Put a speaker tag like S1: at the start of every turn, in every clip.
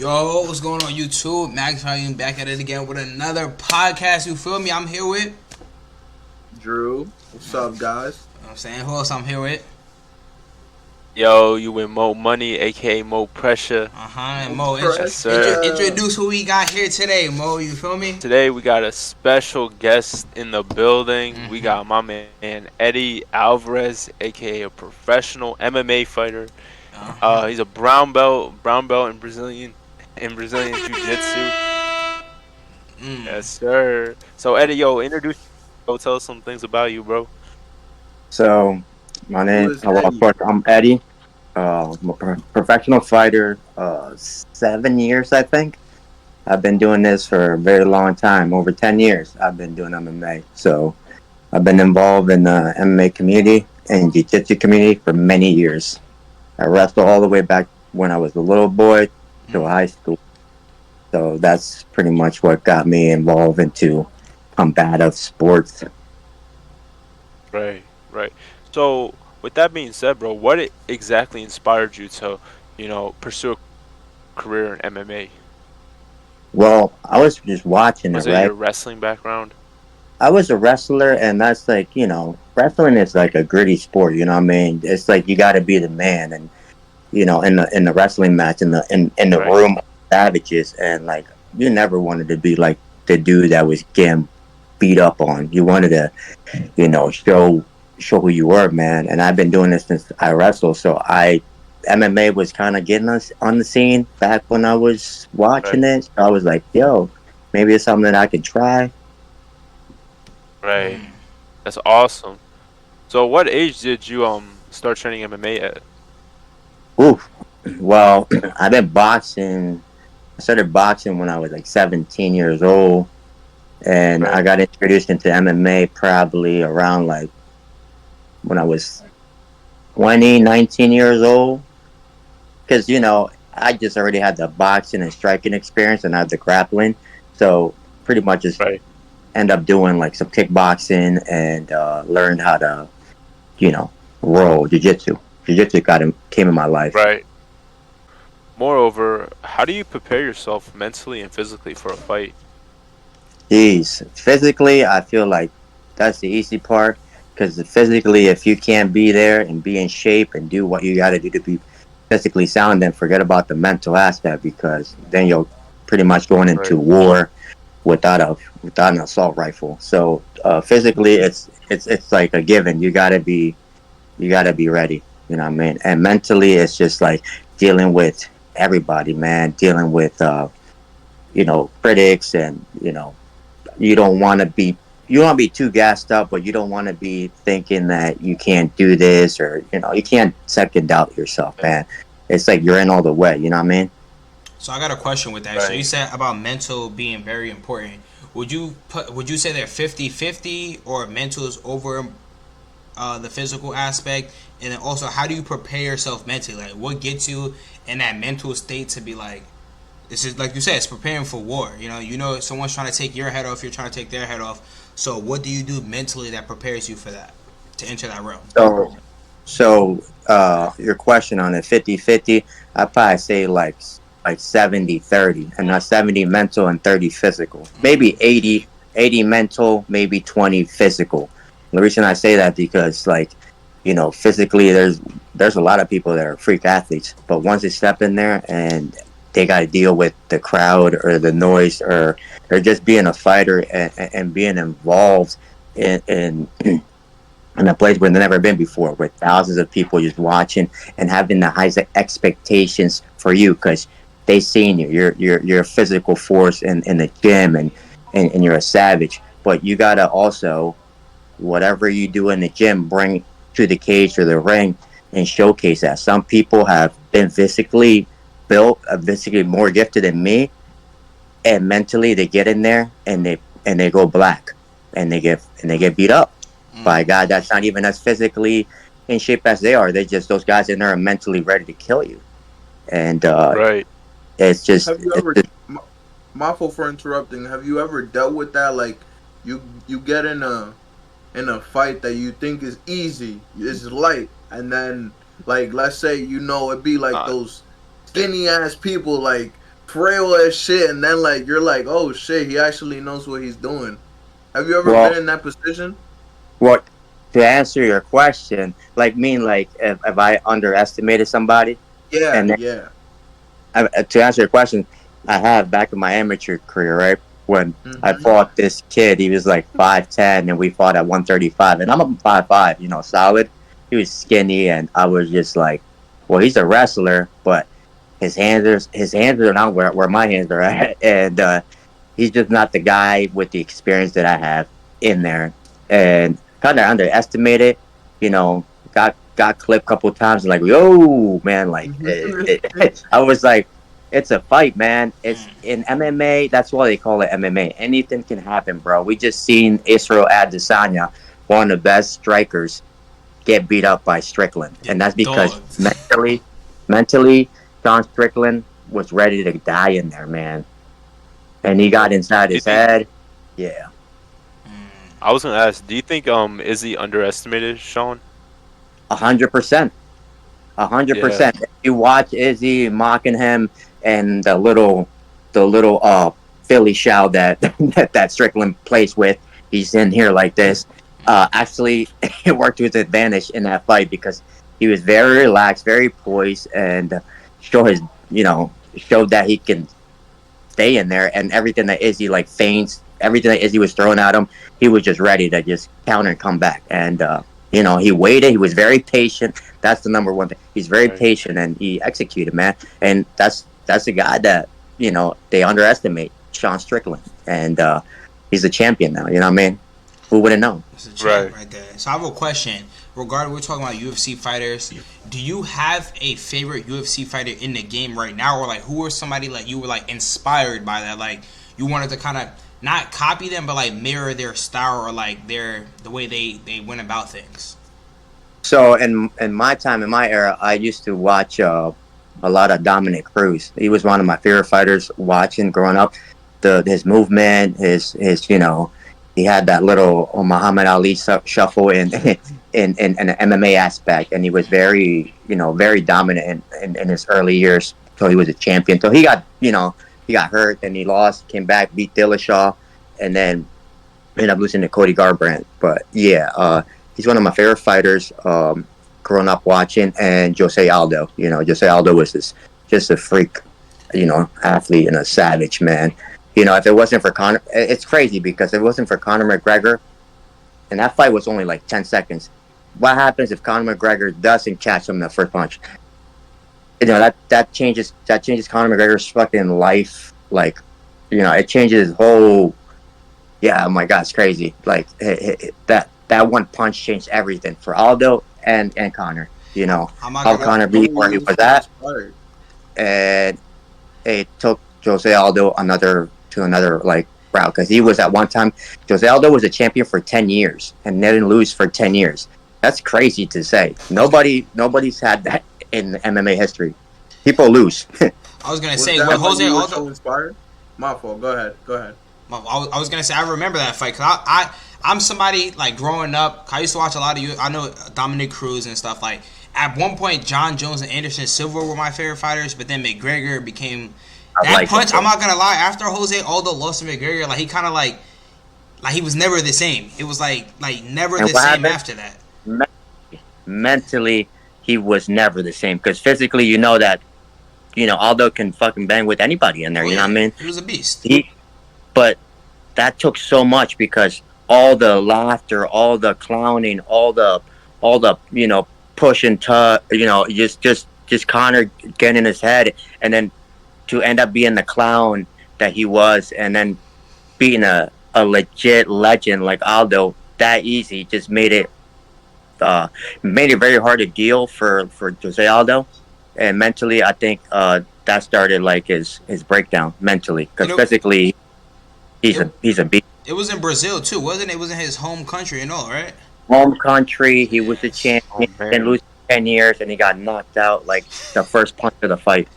S1: Yo, what's going on YouTube? MaxVolume back at it again with another podcast. You feel me? I'm here with
S2: Drew. What's up, guys?
S1: You know what I'm saying, who else I'm here with?
S3: Yo, you win Mo Money, aka Mo Pressure.
S1: And Mo,
S3: Yes, sir.
S1: introduce who we got here today, Mo. You feel me?
S3: Today we got a special guest in the building. We got my man Eddie Alvarez, aka a professional MMA fighter. He's a brown belt in Brazilian Jiu-Jitsu. Yes, sir. So Eddie, yo, introduce. Go tell us some things about you, bro.
S4: So, my name, of course, I'm Eddie. I'm a professional fighter. 7 years, I think. I've been doing this for a very long time. Over 10 years, I've been doing MMA. So, I've been involved in the MMA community and Jiu-Jitsu community for many years. I wrestled all the way back when I was a little boy to high school. So, that's pretty much what got me involved into combative sports.
S3: Right. So, with that being said, bro, what exactly inspired you to, pursue a career in MMA?
S4: Well, I was just watching
S3: Was
S4: it,
S3: it
S4: right?
S3: your wrestling background?
S4: I was a wrestler, and that's like, wrestling is like a gritty sport. You know what I mean? It's like you got to be the man, and in the wrestling match, in the
S3: Right.
S4: room of savages, and like you never wanted to be like the dude that was getting beat up on. You wanted to, show who you were, man. And I've been doing this since I wrestled, so MMA was kind of getting us on the scene back when I was watching it. So I was like, yo, maybe it's something that I could try.
S3: Right. That's awesome. So, what age did you start training MMA at?
S4: Oof. Well, I've been boxing. I started boxing when I was like 17 years old, and I got introduced into MMA probably around like when I was 20, 19 years old. Because, I just already had the boxing and striking experience and I had the grappling. So pretty much just end up doing like some kickboxing and learned how to, roll jiu-jitsu. Jiu-jitsu came in my life.
S3: Right. Moreover, how do you prepare yourself mentally and physically for a fight?
S4: Jeez. Physically, I feel like that's the easy part. Because physically, if you can't be there and be in shape and do what you got to do to be physically sound, then forget about the mental aspect, because then you're pretty much going into war without an assault rifle. So physically, it's like a given. You gotta be ready. You know what I mean? And mentally, it's just like dealing with everybody, man. Dealing with critics, and you don't want to be. You don't want to be too gassed up, but you don't want to be thinking that you can't do this, or you can't second doubt yourself, man. It's like you're in all the way. You know what I mean?
S1: So I got a question with that. So you said about mental being very important. Would you say they're 50-50, or mental is over the physical aspect? And then also, how do you prepare yourself mentally? Like, what gets you in that mental state to be like, this is like you said, it's preparing for war. Someone's trying to take your head off, you're trying to take their head off. So what do you do mentally that prepares you for that, to enter that realm?
S4: So your question on it, 50-50, I'd probably say like 70-30, and not 70 mental and 30 physical. Maybe 80 mental, maybe 20 physical. The reason I say that, because physically there's a lot of people that are freak athletes, but once they step in there and they got to deal with the crowd or the noise, or just being a fighter and being involved in a place where they've never been before, with thousands of people just watching and having the highest expectations for you, because they seen you. You're a physical force in the gym, and you're a savage. But you gotta also, whatever you do in the gym, bring to the cage or the ring and showcase that. Some people have been physically built, physically more gifted than me, and mentally they get in there and they go black, and they get beat up by a guy that's not even as physically in shape as they are. Those guys in there are mentally ready to kill you, and it's just.
S2: Have you ever? My fault for interrupting. Have you ever dealt with that? Like, you get in a fight that you think is easy, is light, and then like, let's say it'd be like those skinny ass people, like frail as shit, and then like you're like, oh shit, he actually knows what he's doing. Have you ever
S4: Well,
S2: been in that position?
S4: what to answer your question, like mean like if I underestimated somebody,
S2: Yeah,
S4: and
S2: yeah.
S4: to answer your question, I have back in my amateur career, right? When I
S2: Hmm.
S4: fought this kid, he was like 5'10", and we fought at 135, and I'm up 5'5", solid. He was skinny, and I was just like, well, he's a wrestler, but his hands are not where my hands are at, and he's just not the guy with the experience that I have in there, and kind of underestimated. You know, got clipped a couple of times, and like, yo, man, like I was like, it's a fight, man. It's in MMA. That's why they call it MMA. Anything can happen, bro. We just seen Israel Adesanya, one of the best strikers, get beat up by Strickland,
S1: The
S4: and that's because
S1: dogs.
S4: mentally, John Strickland was ready to die in there, man, and he got inside
S3: Do you
S4: his
S3: think?
S4: head. Yeah,
S3: I was gonna ask. Do you think Izzy underestimated Sean?
S4: 100%, a hundred
S3: Yeah.
S4: percent. If you watch Izzy mocking him and the little Philly shout that that Strickland plays with, he's in here like this. Actually, it worked to his advantage in that fight because he was very relaxed, very poised, and show his showed that he can stay in there, and everything that Izzy like feints, everything that Izzy was throwing at him, he was just ready to just counter and come back. And he waited. He was very patient. That's the number one thing. He's very
S3: Right.
S4: patient, and he executed, man. And that's a guy that they underestimate, Sean Strickland, and he's a champion now. You know what I mean? Who would have known?
S1: It's a champ
S3: Right.
S1: right there. So I have a question. Regarding, we're talking about UFC fighters. Do you have a favorite UFC fighter in the game right now, or like who are somebody like you were like inspired by that? Like you wanted to kind of not copy them, but like mirror their style or like the way they went about things.
S4: So in my time, in my era, I used to watch a lot of Dominic Cruz. He was one of my favorite fighters watching growing up. His movement, he had that little Muhammad Ali shuffle in an MMA aspect, and he was very dominant in his early years. So he was a champion. So he got hurt and he lost, came back, beat Dillashaw, and then ended up losing to Cody Garbrandt. But yeah, he's one of my favorite fighters. Growing up watching, and Jose Aldo. Jose Aldo was just a freak, athlete and a savage, man. If it wasn't for Conor, it's crazy because if it wasn't for Conor McGregor, and that fight was only like 10 seconds. What happens if Conor McGregor doesn't catch him in the first punch? That changes Conor McGregor's fucking life. Like, it changes his whole. Yeah, oh my God, it's crazy. Like that one punch changed everything for Aldo and Connor.
S1: I'm not
S4: How
S1: gonna.
S4: Connor beat where he was at, and it took Jose Aldo to another like route because he was at one time. Jose Aldo was a champion for 10 years and didn't lose for 10 years. That's crazy to say. Nobody's had that in MMA history. People lose.
S1: I was gonna
S2: Was
S1: say
S2: that
S1: when
S2: why
S1: Jose
S2: you were
S1: Aldo.
S2: so inspired? My fault. Go ahead. Go ahead.
S1: I was gonna say I remember that fight because I'm somebody like growing up. I used to watch a lot of you. I know Dominic Cruz and stuff. Like at one point, John Jones and Anderson Silva were my favorite fighters, but then McGregor became
S4: I
S1: that
S4: like
S1: punch.
S4: him.
S1: I'm not gonna lie. After Jose Aldo lost to McGregor, like he kind of like he was never the same. It was like never
S4: And
S1: the
S4: what
S1: same
S4: happened?
S1: after that.
S4: Mentally, he was never the same because physically, that Aldo can fucking bang with anybody in there.
S1: Oh,
S4: You know what I mean?
S1: He was a beast.
S4: But that took so much because all the laughter, all the clowning, all the push and tug, just Connor getting in his head, and then to end up being the clown that he was, and then being a legit legend like Aldo that easy just made it very hard to deal for Jose Aldo, and mentally I think that started like his breakdown mentally because physically he's a beast.
S1: It was in Brazil too, wasn't it? It was in his home country and all, right?
S4: Home country, he was the
S1: Yes.
S3: Oh
S4: champion, didn't
S3: man.
S4: lose 10 years, and he got knocked out like the first punch of the fight.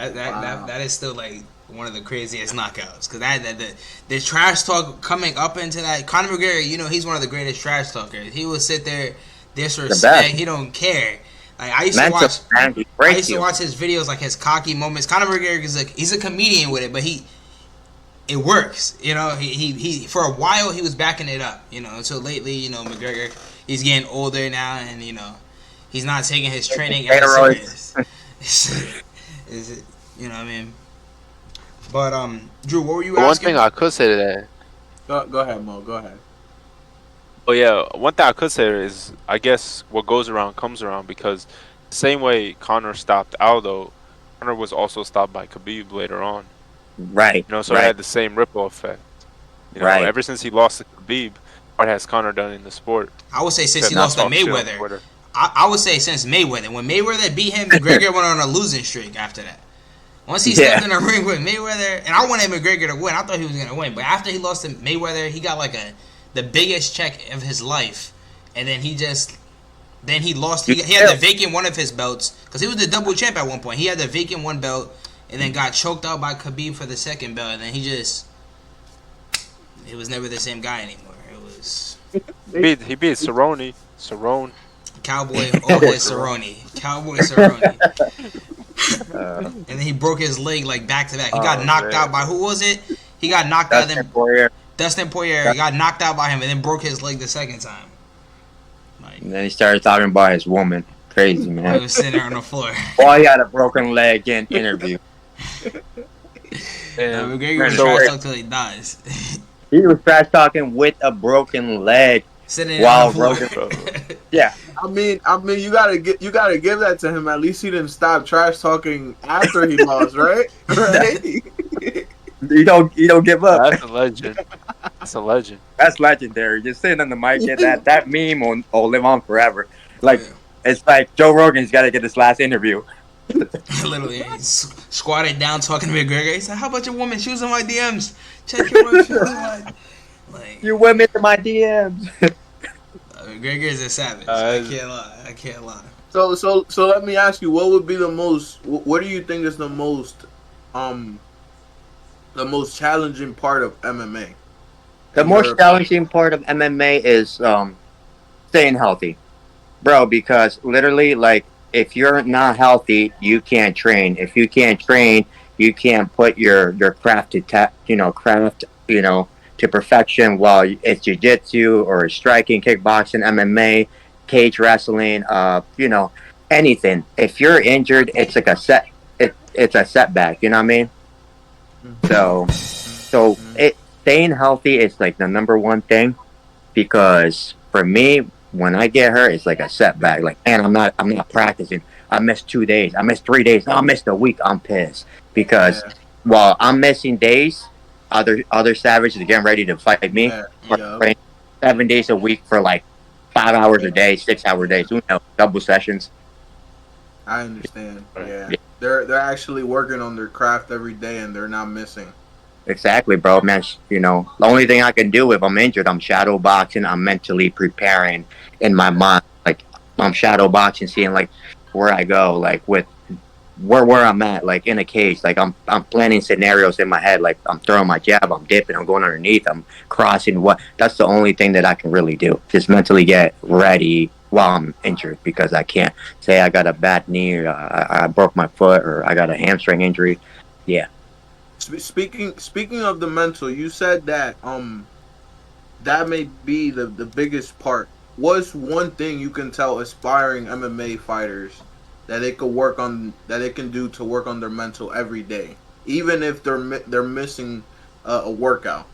S1: That is still like one of the craziest knockouts because the trash talk coming up into that Conor McGregor, he's one of the greatest trash talkers. He will sit there
S4: The
S1: disrespect.
S4: best.
S1: He don't care. Like I used
S4: Mental,
S1: to watch.
S4: man, he
S1: I
S4: breaks
S1: used to
S4: you.
S1: watch his videos, like his cocky moments. Conor McGregor is he's a comedian with it, but it works. You know, he for a while he was backing it up. You know, until lately, you know, McGregor he's getting older now, and you know, he's not taking his training as serious. Is it? You know what I mean? But Drew, what were you
S3: But one
S1: asking?
S3: thing I could say to that.
S2: Go ahead, Mo. Go ahead.
S3: Oh yeah, one thing I could say is I guess what goes around comes around, because the same way Connor stopped Aldo, Connor was also stopped by Khabib later on.
S4: Right.
S3: You know, so it
S4: right.
S3: had the same ripple effect. You know,
S4: Right.
S3: ever since he lost to Khabib, what has Connor done in the sport?
S1: I would say since he
S3: Not
S1: lost to
S3: talk shit on
S1: Mayweather.
S3: Twitter.
S1: I would say since Mayweather. When Mayweather beat him, McGregor went on a losing streak after that. Once he stepped in the ring with Mayweather, and I wanted McGregor to win. I thought he was going to win. But after he lost to Mayweather, he got like the biggest check of his life. And then he lost. He had to vacant one of his belts because he was the double champ at one point. He had to vacant one belt and then got choked out by Khabib for the second belt. And then he was never the same guy anymore. It was
S3: He beat Cerrone.
S1: Cowboy Cerrone. And then he broke his leg like back to back. He got knocked out by who was it? He got knocked out. Then Dustin Poirier got knocked out by him and then broke his leg the second time. Like,
S4: And then he started talking about his woman. Crazy,
S1: he
S4: man.
S1: was sitting there on the floor.
S4: Boy, he had a broken leg in interview.
S1: McGregor was trash talk till he dies.
S4: He was trash talking with a broken leg.
S1: Sitting there on the
S4: While
S1: floor.
S4: Yeah.
S2: I mean, you gotta give that to him. At least he didn't stop trash talking after he lost, right? Right.
S4: You don't give up.
S3: That's a legend. That's a legend.
S4: That's legendary. Just sitting on the mic, that meme will live on forever. Like it's like Joe Rogan's got to get his last interview.
S1: Literally squatted down talking to McGregor. He said, "How about your woman? She was in my DMs. Check your woman. She was in my." Like,
S4: You women in my DMs.
S1: McGregor is a savage. I can't lie.
S2: So let me ask you, what would be the most? What do you think is the most challenging part of MMA?
S4: The most challenging part of MMA is staying healthy, bro. Because literally, like, if you're not healthy, you can't train. If you can't train, you can't put your craft to perfection. While it's jiu-jitsu or striking, kickboxing, MMA, cage wrestling, anything. If you're injured, it's like it's a setback. You know what I mean? So staying healthy is like the number one thing, because for me, when I get hurt, it's like a setback. Like, man, I'm not practicing. I missed 2 days. I missed 3 days. I missed a week. I'm pissed because while I'm missing days, other savages are getting ready to fight me. Train 7 days a week for like 5 hours a day, 6 hour days. Double sessions.
S2: I understand. Yeah. They're actually working on their craft every day, and they're not missing.
S4: Exactly, bro. Man, the only thing I can do if I'm injured, I'm shadow boxing. I'm mentally preparing in my mind. Like, I'm shadow boxing, seeing like where I go, like with where I'm at, like in a cage. Like I'm planning scenarios in my head. Like I'm throwing my jab, I'm dipping, I'm going underneath, I'm crossing. That's the only thing that I can really do. Just mentally get ready while I'm injured, because I can't say I got a bad knee, or I broke my foot, or I got a hamstring injury. Yeah.
S2: Speaking of the mental, you said that that may be the biggest part. What's one thing you can tell aspiring MMA fighters that they could work on, that they can do to work on their mental every day, even if they're missing a workout?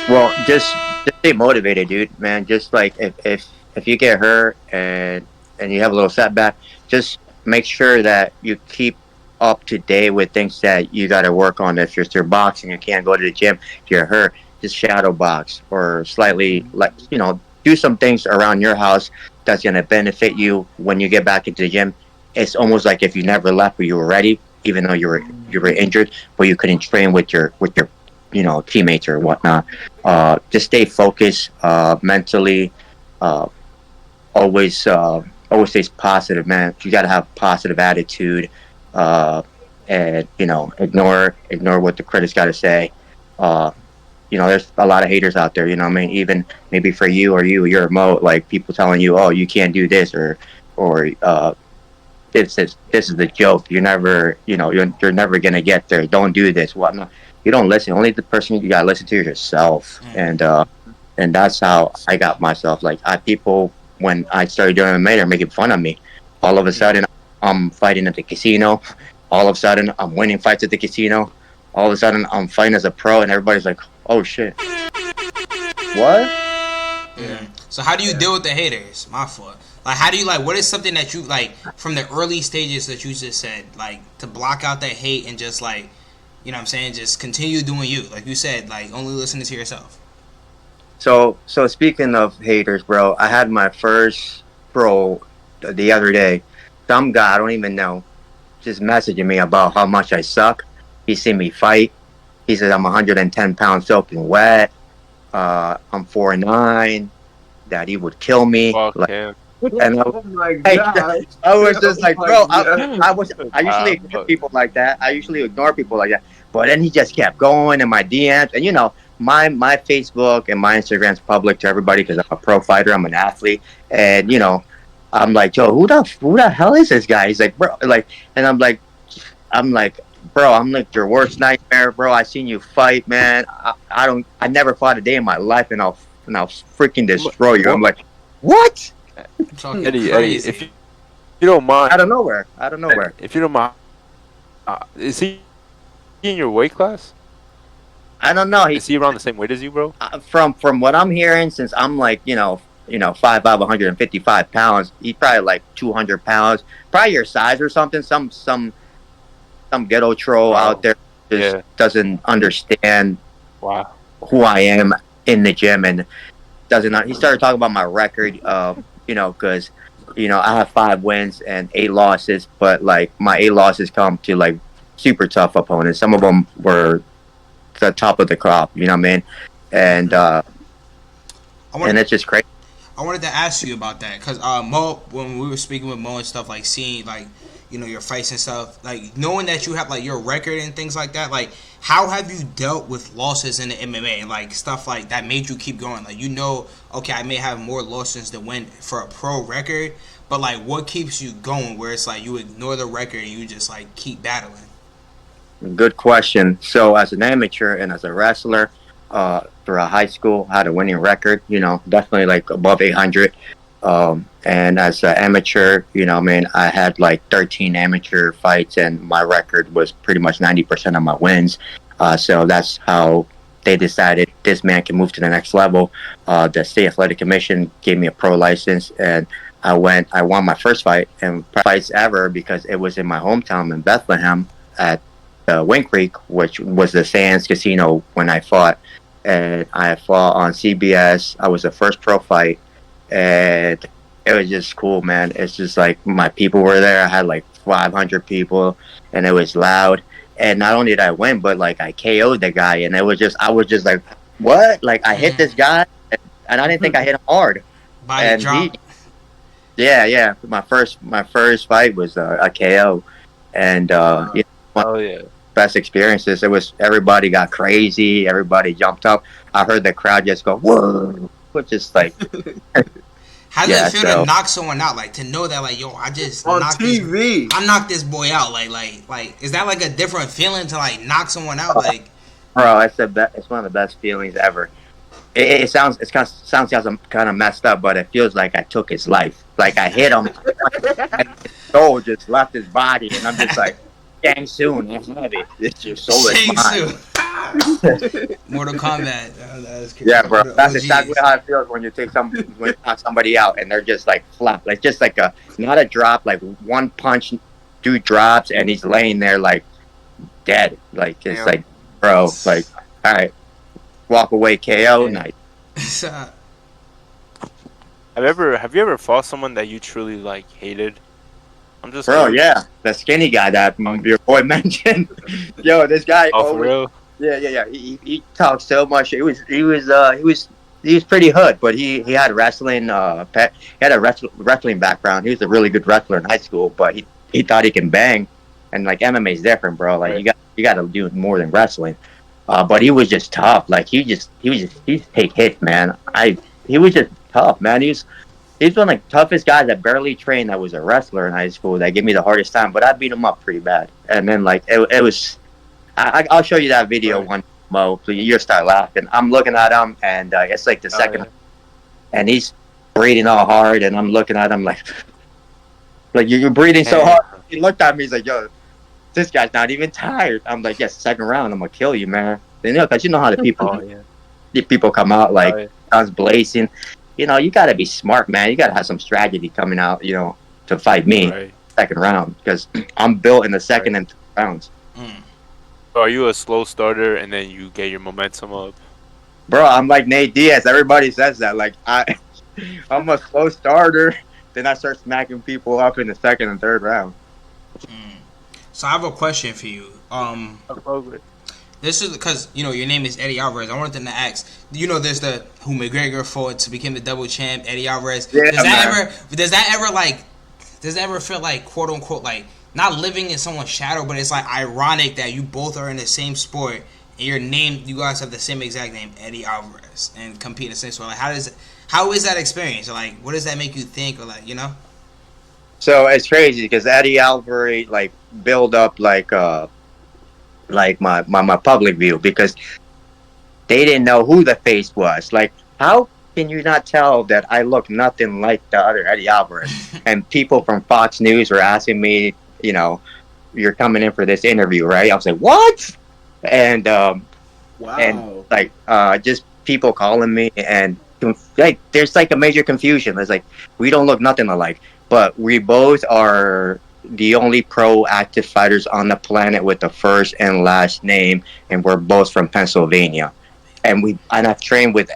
S4: Well, just stay motivated, dude, man. Just like if you get hurt and you have a little setback, just make sure that you keep up to date with things that you got to work on. If you're boxing, you can't go to the gym. If you're hurt, just shadow box, or slightly, like, do some things around your house that's going to benefit you when you get back into the gym. It's almost like if you never left, but you were ready, even though you were injured, but you couldn't train with your teammates or whatnot. Just stay focused mentally. Always stay positive, man. You got to have positive attitude. And ignore what the critics got to say. There's a lot of haters out there. I mean, even maybe for you're a Mo, like people telling you, oh, you can't do this, or this is a joke. You're never, you're never gonna get there. Don't do this. Whatnot. You don't listen. Only the person you gotta listen to is yourself. And that's how I got myself. Like people, when I started doing MMA, they're making fun of me. All of a sudden, I'm fighting at the casino. All of a sudden, I'm winning fights at the casino. All of a sudden, I'm fighting as a pro, and everybody's like, "Oh shit, what?"
S1: Yeah. So how do you deal with the haters? My fault. Like, how do you what is something that you from the early stages that you just said, to block out that hate and just you know what I'm saying, just continue doing you, like you said, only listening to yourself.
S4: So speaking of haters, bro, I had my first pro the other day. Some guy I don't even know just messaging me about how much I suck. He seen me fight. He said I'm 110 pounds soaking wet. I'm 4'9". That he would kill me.
S3: Fuck him.
S2: And oh my god!
S4: I was just like, bro, I usually ignore
S3: fuck.
S4: people like that. I usually ignore people like that. But then he just kept going in my DMs, and my Facebook and my Instagram's public to everybody because I'm a pro fighter. I'm an athlete, and I'm like, Joe, who the hell is this guy? He's like, bro, and I'm like, bro, I'm like your worst nightmare, bro. I seen you fight, man. I never fought a day in my life, and I'll freaking destroy you. I'm like, what?
S3: Eddie, if you don't mind,
S4: Out of nowhere.
S3: if you don't mind, is he in your weight class?
S4: I don't know.
S3: Is he around the same weight as you, bro?
S4: From what I'm hearing, since I'm 5'5", 155 pounds, he's probably 200 pounds, probably your size or something. Some ghetto troll out there just doesn't understand who I am in the gym, and he started talking about my record, because I have 5 wins and 8 losses, but my 8 losses come to super tough opponents. Some of them were the top of the crop, you know what I mean? And and it's just crazy.
S1: I wanted to ask you about that because Mo, when we were speaking with Mo and stuff, seeing your fights and stuff, knowing that you have your record and things like that, how have you dealt with losses in the MMA and stuff that made you keep going? Okay, I may have more losses than win for a pro record, but what keeps you going where it's you ignore the record and you just keep battling?
S4: Good question. So as an amateur and as a wrestler, throughout high school, I had a winning record, definitely above 800. And as an amateur, I had 13 amateur fights, and my record was pretty much 90% of my wins. So that's how they decided this man can move to the next level. The State Athletic Commission gave me a pro license, and I won my first fight and fights ever because it was in my hometown in Bethlehem at Wind Creek, which was the Sands Casino when I fought. And I fought on CBS. I was the first pro fight, and it was just cool, man. It's just my people were there. I had 500 people, and it was loud. And not only did I win, but I KO'd the guy, and I was just what? I hit this guy, and I didn't think I hit him hard.
S1: Body drop.
S4: Yeah. My first fight was a KO, and best experiences. It was, everybody got crazy, everybody jumped up. I heard the crowd just go whoa, which is
S1: how does it feel to knock someone out? To know that yo, I just
S2: on
S1: knocked
S2: TV.
S1: I knocked this boy out. Is that a different feeling to knock someone out?
S4: Bro, it's one of the best feelings ever. It sounds kind of messed up, but it feels like I took his life. I hit him, and his soul just left his body, and I'm just Shang Tsung, it's heavy. It's your soul is mine.
S1: Mortal Kombat.
S4: Yeah, bro. That's exactly how it feels when you knock somebody out and they're just flat. Just not a drop, one punch, 2 drops, and he's laying there dead. It's bro, all right, walk away, KO, night.
S3: Have you ever fought someone that you truly hated? I'm just
S4: bro, yeah, the skinny guy that your boy mentioned. Yo, this guy.
S3: Oh, for real?
S4: Yeah. He talks so much. He was pretty hood, but he had wrestling. He had a wrestling background. He was a really good wrestler in high school, but he thought he can bang, and MMA is different, bro.
S3: Right.
S4: You got to do more than wrestling. But he was just tough. He take hits, man. He was just tough, man. He's one of the toughest guys that barely trained. That was a wrestler in high school. That gave me the hardest time, but I beat him up pretty bad. And then like it was. I'll show you that video one Mo. So you'll start laughing. I'm looking at him, and it's like the second, and he's breathing all hard, and I'm looking at him like you're breathing so hard. He looked at me. He's like, "Yo, this guy's not even tired." I'm like, "Yes, second round. I'm gonna kill you, man." You know, because you know how the people, the people come out like guns blazing. You know, you gotta be smart, man. You gotta have some strategy coming out. You know, to fight me second round because I'm built in the second and third rounds.
S3: So are you a slow starter and then you get your momentum up?
S4: Bro, I'm like Nate Diaz. Everybody says that. Like I'm a slow starter. Then I start smacking people up in the second and third round.
S1: So I have a question for you. This is because your name is Eddie Alvarez. I wanted to ask. There's the who McGregor fought to become the double champ, Eddie Alvarez. Yeah, does that ever feel like quote unquote like not living in someone's shadow, but it's like ironic that you both are in the same sport and your name, you guys have the same exact name, Eddie Alvarez, and compete in the same sport. Like how is that experience? Like what does that make you think, or like
S4: So it's crazy because Eddie Alvarez like build up like my public view because they didn't know who the face was. Like how can you not tell that I look nothing like the other Eddie Alvarez? And people from Fox News were asking me, you're coming in for this interview, right? I was like, what? And wow. And like just people calling me and like there's like a major confusion. It's like we don't look nothing alike, but we both are the only pro active fighters on the planet with the first and last name, and we're both from Pennsylvania. And I train the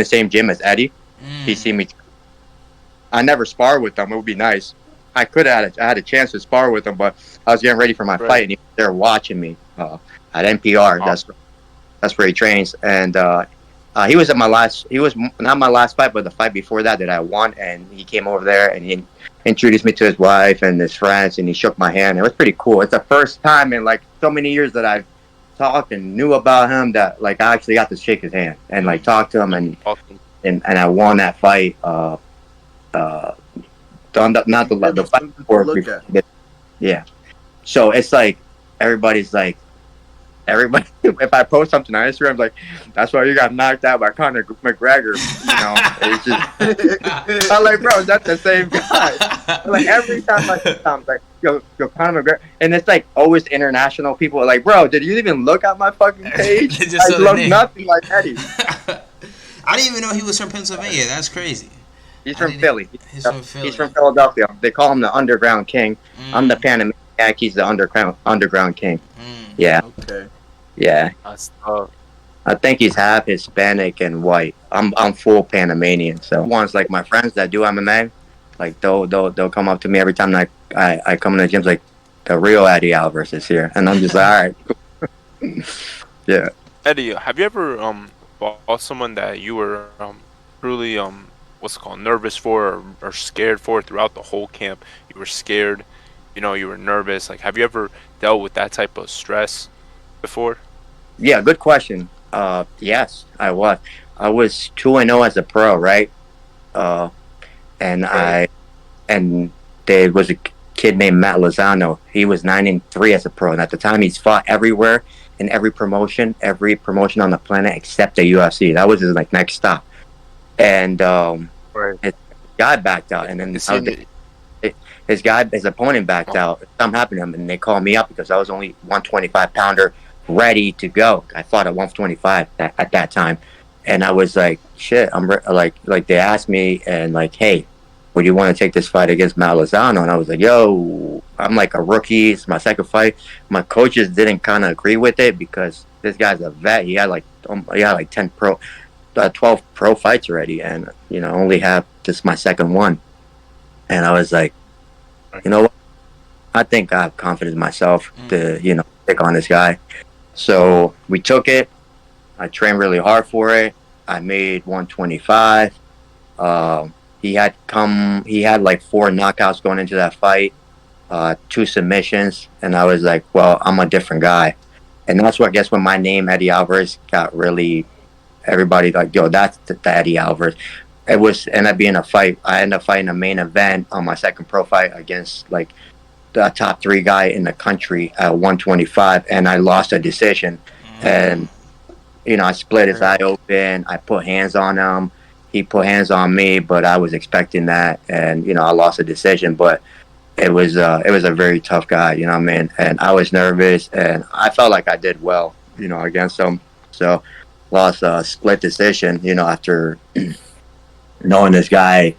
S4: same gym as Eddie. He see me. I never spar with him. It would be nice. I had a chance to spar with him, but I was getting ready for my fight, and they're watching me at NPR. That's where he trains, and he was at my last. He was not my last fight, but the fight before that I won, and he came over there and he introduced me to his wife and his friends, and he shook my hand. It was pretty cool. It's the first time in like so many years that I've talked and knew about him that like I actually got to shake his hand and like talk to him, and I won that fight. Not the fight before. Yeah. So it's like everybody's like if I post something on Instagram, like that's why you got knocked out by Conor McGregor. It's just I'm like, bro, is that the same guy? Like every time I see something, like yo, Conor McGregor, and it's like always international people are like, bro, did you even look at my fucking page? I look nothing like Eddie.
S1: I didn't even know he was from Pennsylvania. That's crazy.
S4: He's from Philly. He's from Philadelphia. They call him the Underground King. I'm the Panamaniac. He's the Underground King. Yeah. Okay. Yeah. That's tough. I think he's half Hispanic and white. I'm full Panamanian. So ones like my friends that do MMA, like they'll come up to me every time I come in the gym, like the real Eddie Alvarez is here, and I'm just like, all right. Yeah.
S3: Eddie, have you ever fought someone that you were truly what's it called, nervous for or scared for throughout the whole camp? You were scared, you were nervous. Like, have you ever dealt with that type of stress before?
S4: Yeah, good question. Yes, I was. I was 2-0 as a pro, right? And there was a kid named Matt Lozano. He was 9-3 as a pro, and at the time he's fought everywhere in every promotion on the planet except the UFC. That was his like next stop. And his guy backed out, and then his opponent backed out. Something happened to him, and they called me up because I was only 125-pounder ready to go. I fought at 125 at that time, and I was like, shit. I'm like they asked me and like, hey, would you want to take this fight against Matt Lozano? And I was like, yo, I'm like a rookie. It's my second fight. My coaches didn't kind of agree with it because this guy's a vet. He had like 12 pro fights already, and only have this my second one. And I was like, you know what? I think I have confidence in myself to take on this guy. So we took it. I trained really hard for it. I made 125. He had like 4 knockouts going into that fight, 2 submissions, and I was like, well, I'm a different guy. And that's what I guess when my name Eddie Alvarez got really, everybody like, yo, that's the Eddie Alvarez. it was ended up being a fight. I ended up fighting a main event on my second pro fight against like the top 3 guy in the country at 125, and I lost a decision. And I split his eye open. I put hands on him. He put hands on me, but I was expecting that, and I lost a decision. But it was a very tough guy, you know what I mean? And I was nervous, and I felt like I did well, against him. So lost a split decision, after knowing this guy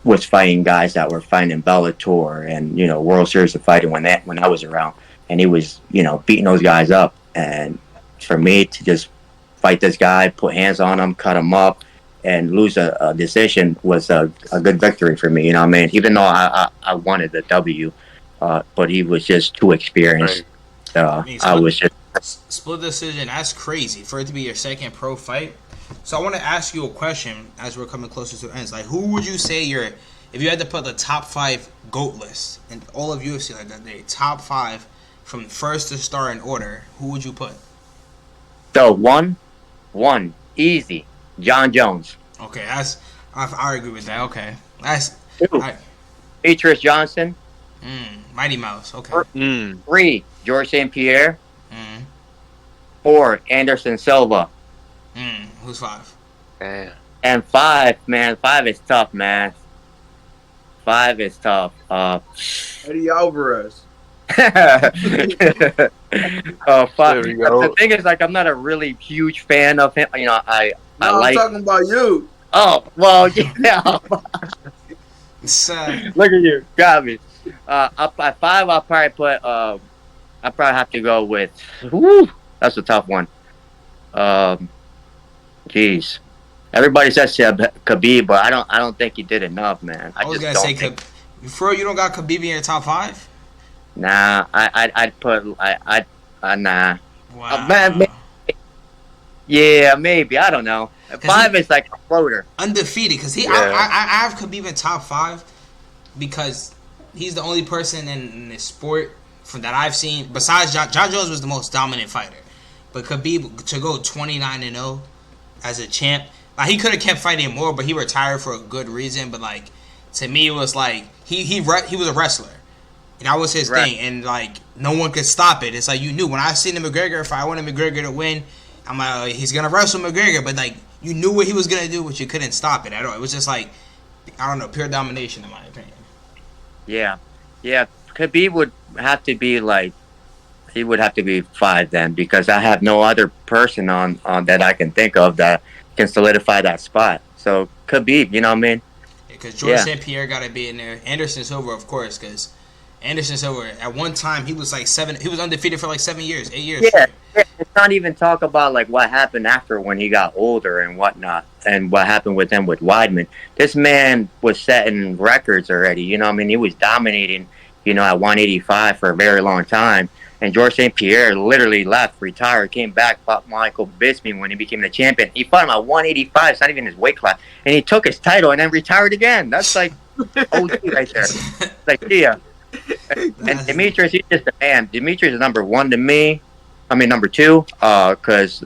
S4: was fighting guys that were fighting in Bellator and World Series of Fighting when I was around, and he was beating those guys up. And for me to just fight this guy, put hands on him, cut him up, and lose a decision was a good victory for me. You know what I mean? Even though I wanted the W, but he was just too experienced. I was just
S1: split decision. That's crazy for it to be your second pro fight. So I want to ask you a question as we're coming closer to ends. Like, who would you say if you had to put the top 5 GOAT list in all of UFC, like that day, top 5 from first to star in order, who would you put?
S4: So one, easy, John Jones.
S1: Okay, I agree with that. Okay, that's
S4: Demetrius Johnson.
S1: Mighty Mouse. Okay.
S4: 3, George St. Pierre. 4, Anderson Silva.
S1: Who's 5?
S4: And 5, man. 5 is tough, man. 5 is tough.
S2: Eddie Alvarez.
S4: 5. The thing is, like, I'm not a really huge fan of him. I'm
S2: talking about you.
S4: Oh, well, yeah. Look at you, got me. At 5, I'll probably put. I'll probably have to go with. Woo, that's a tough one. Jeez, everybody says Khabib, but I don't think he did enough, man.
S1: I was gonna say Khabib. You don't got Khabib in your top 5?
S4: Nah, I'd put. Nah.
S1: Wow.
S4: Man, yeah, maybe. I don't know. 5 is like a floater.
S1: Undefeated, because I have Khabib in top 5 because he's the only person in this sport that I've seen. Besides John Jones was the most dominant fighter, but Khabib to go 29-0 as a champ, like, he could have kept fighting more, but he retired for a good reason. But like, to me, it was like he was a wrestler. And that was his thing, and like, no one could stop it. It's like, you knew when I seen the McGregor fight, I wanted McGregor to win. I'm like, oh, he's gonna wrestle McGregor, but like, you knew what he was gonna do, but you couldn't stop it at all. It was just like, I don't know, pure domination in my opinion.
S4: Yeah. Khabib would have to be like, he would have to be 5 then, because I have no other person on that I can think of that can solidify that spot. So Khabib, you know what I mean?
S1: Because George St. Pierre got to be in there. Anderson Silva, of course, because Anderson Silva, at one time, he was like 7. He was undefeated for like 7 years, 8 years.
S4: Yeah, it's not even talk about like what happened after when he got older and whatnot, and what happened with him with Weidman. This man was setting records already. You know what I mean? He was dominating, at 185 for a very long time. And George St. Pierre literally left, retired, came back, fought Michael Bisping when he became the champion. He fought him at 185. It's not even his weight class, and he took his title and then retired again. That's like OG right there. Like, yeah. And Demetrius, he's just a man. Demetrius is number 1 to me. I mean, number 2, because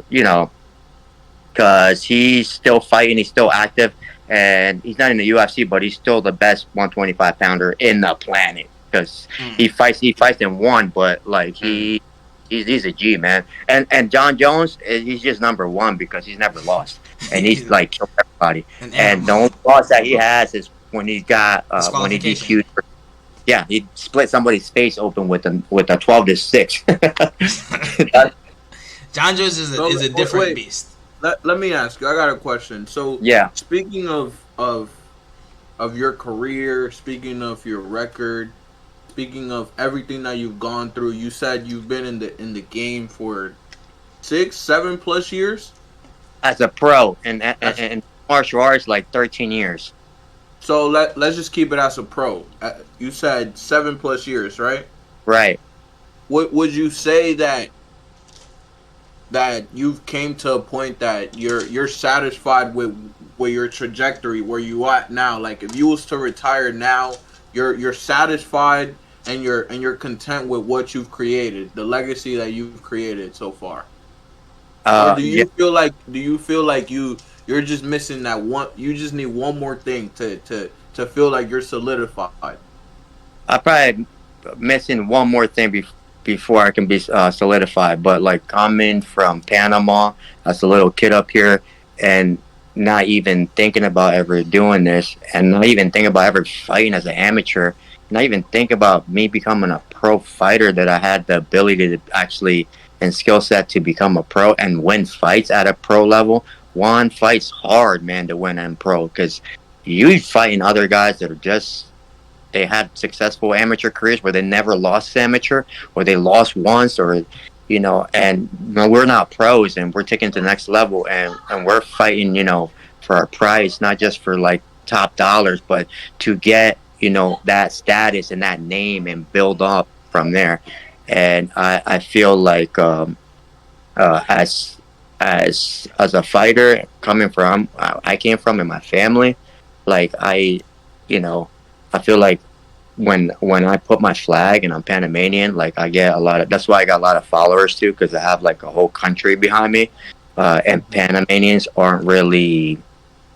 S4: he's still fighting, he's still active, and he's not in the UFC, but he's still the best 125 pounder in the planet. Because he fights in 1, but like he's a G, man. And John Jones, he's just number 1 because he's never lost, and he's like killed everybody. And the only loss that he has is when he got when he DQ'd. Yeah, he split somebody's face open with a 12-6.
S1: John Jones is a different beast.
S2: Let me ask you. I got a question. So
S4: yeah,
S2: speaking of your career, speaking of your record, speaking of everything that you've gone through, you said you've been in the game for 6, 7+ years
S4: as a pro, and martial arts like 13 years.
S2: So let's just keep it as a pro. You said 7+ years, right?
S4: Right.
S2: What would you say that you've came to a point that you're satisfied with your trajectory, where you at now? Like, if you was to retire now, you're satisfied and you're content with what you've created, the legacy that you've created so far. Or do you feel like you're You're just missing that one. You just need one more thing to feel like you're solidified.
S4: I probably missing one more thing before I can be solidified. But like coming from Panama as a little kid up here, and not even thinking about ever doing this, and not even thinking about ever fighting as an amateur, not even think about me becoming a pro fighter, that I had the ability to actually and skill set to become a pro and win fights at a pro level. One fight's hard, man, to win in pro, because you fighting other guys that are just, they had successful amateur careers where they never lost amateur, or they lost once, or and we're not pros, and we're taking it to the next level, and we're fighting, for our prize, not just for like top dollars, but to get that status and that name and build up from there. And I feel like as a fighter, coming from I came from, in my family, like I feel like when I put my flag and I'm Panamanian, like I get a lot of, that's why I got a lot of followers too, because I have like a whole country behind me. And Panamanians aren't really,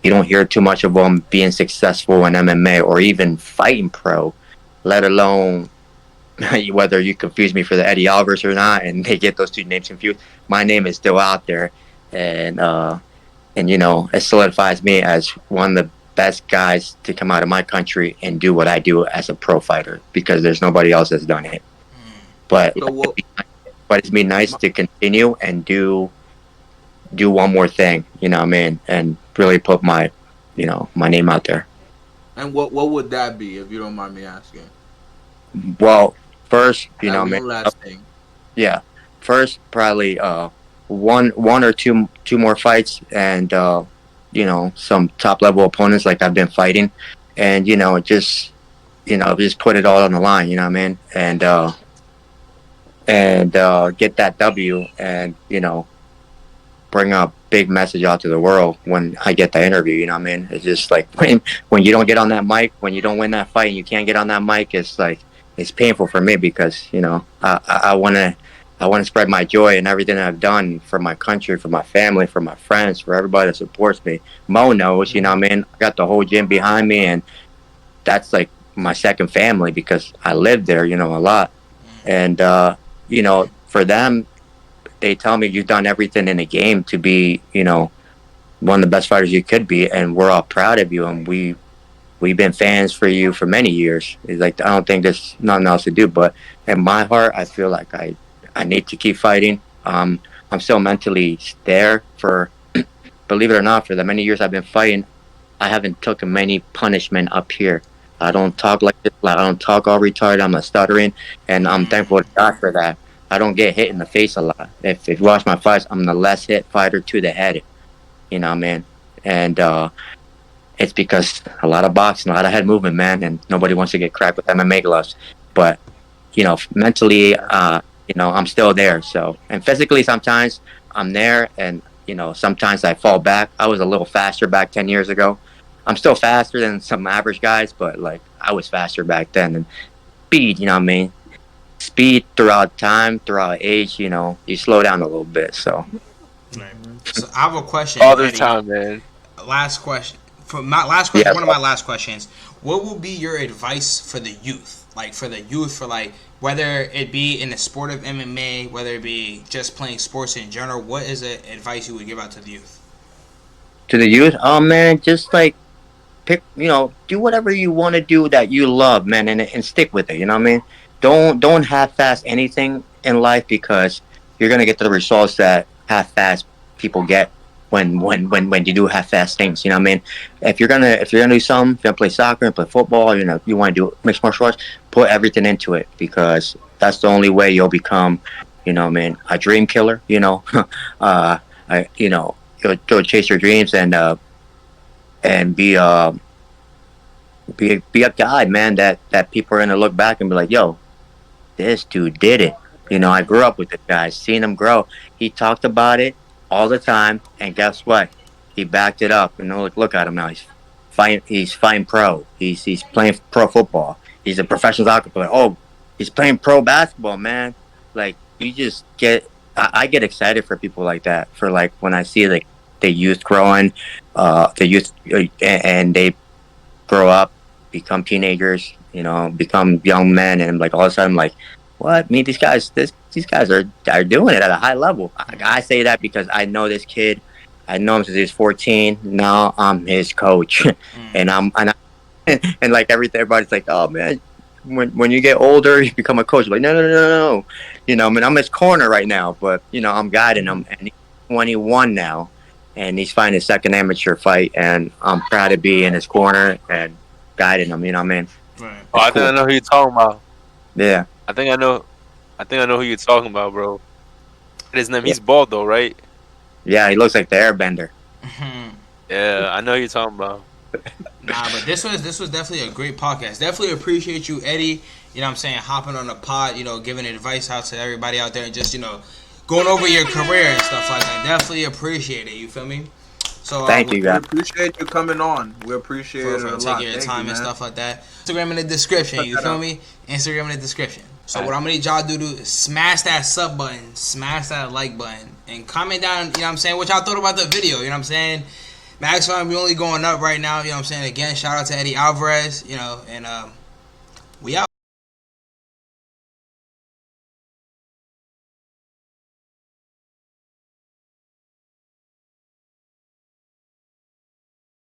S4: you don't hear too much of them being successful in MMA or even fighting pro, let alone whether you confuse me for the Eddie Alvarez or not, and they get those two names confused. My name is still out there, and it solidifies me as one of the best guys to come out of my country and do what I do as a pro fighter, because there's nobody else that's done it. But it's been nice to continue and do one more thing, and really put my my name out there.
S2: And what would that be, if you don't mind me asking?
S4: Well, first,
S2: last thing.
S4: Yeah, first probably one or two more fights, and some top level opponents like I've been fighting, and just put it all on the line, and get that W, and bring a big message out to the world when I get the interview. It's just like when you don't get on that mic, when you don't win that fight and you can't get on that mic, it's like, it's painful for me, because I want to spread my joy and everything that I've done for my country, for my family, for my friends, for everybody that supports me. Mo knows, I got the whole gym behind me, and that's like my second family, because I live there, a lot. And for them, they tell me you've done everything in the game to be, one of the best fighters you could be, and we're all proud of you, and we've been fans for you for many years. It's like, I don't think there's nothing else to do. But in my heart, I feel like I need to keep fighting. I'm still mentally there for, believe it or not, for the many years I've been fighting, I haven't taken many punishment up here. I don't talk like this. I don't talk all retarded. I'm not stuttering, and I'm thankful to God for that. I don't get hit in the face a lot. If you watch my fights, I'm the less hit fighter to the head. And it's because a lot of boxing, a lot of head movement, man, and nobody wants to get cracked with MMA gloves. But mentally, I'm still there. So, and physically, sometimes I'm there, and sometimes I fall back. I was a little faster back 10 years ago. I'm still faster than some average guys, but like I was faster back then. And speed, speed throughout time, throughout age, you slow down a little bit. So,
S1: so I have a question.
S3: All the time, man.
S1: Last question. For my last question,
S4: Yeah.
S1: one of my last questions. What will be your advice for the youth? Like for the youth, for like whether it be in the sport of MMA, whether it be just playing sports in general, what is the advice you would give out to the youth?
S4: To the youth, oh man, just like pick, do whatever you want to do that you love, man, and stick with it. You know what I mean? Don't half-ass anything in life, because you're gonna get the results that half-ass people get when you do half-ass things. You know what I mean? If you're gonna do something, if you're gonna play soccer and play football, you want to do mixed martial arts, put everything into it, because that's the only way you'll become, a dream killer. You'll chase your dreams and be a guy, man, that people are gonna look back and be like, yo, this dude did it. I grew up with this guy, seen him grow. He talked about it all the time, and guess what? He backed it up. And look at him now. He's fighting pro. He's playing pro football. He's a professional soccer player. Oh, he's playing pro basketball, man. Like, you just get, I get excited for people like that. For like when I see like the youth growing, the youth, and they grow up, become teenagers, you know, become young men, and like all of a sudden, I'm like, what? Me, these guys are doing it at a high level. I say that because I know this kid. I know him since he was 14. Now I'm his coach, and and like everybody's like, oh man, when you get older, you become a coach. I'm like, no. You know, I mean, I'm his corner right now, but you know, I'm guiding him, and he's 21 now, and he's fighting his second amateur fight, and I'm proud to be in his corner and guiding him. You know what I mean?
S1: Right.
S3: Oh, I think I know who you're talking about.
S4: Yeah.
S3: I think I know who you're talking about, bro. His name. He's bald though, right?
S4: Yeah, he looks like the Airbender.
S3: Yeah, I know who you're talking about.
S1: Nah, but this was definitely a great podcast. Definitely appreciate you, Eddie. You know what I'm saying, hopping on the pod, you know, giving advice out to everybody out there and just, you know, going over your career and stuff like that. Definitely appreciate it, you feel me? So
S4: Thank you,
S2: We
S4: guys.
S2: appreciate you coming on. We appreciate it a lot.
S1: taking your time and stuff like that. Instagram in the description, you feel me? Instagram in the description. So what I'm gonna need y'all to do is smash that sub button, smash that like button, and comment down, you know what I'm saying, what y'all thought about the video, you know what I'm saying? MaxVolume, we only going up right now, you know what I'm saying? Again, shout out to Eddie Alvarez, you know, and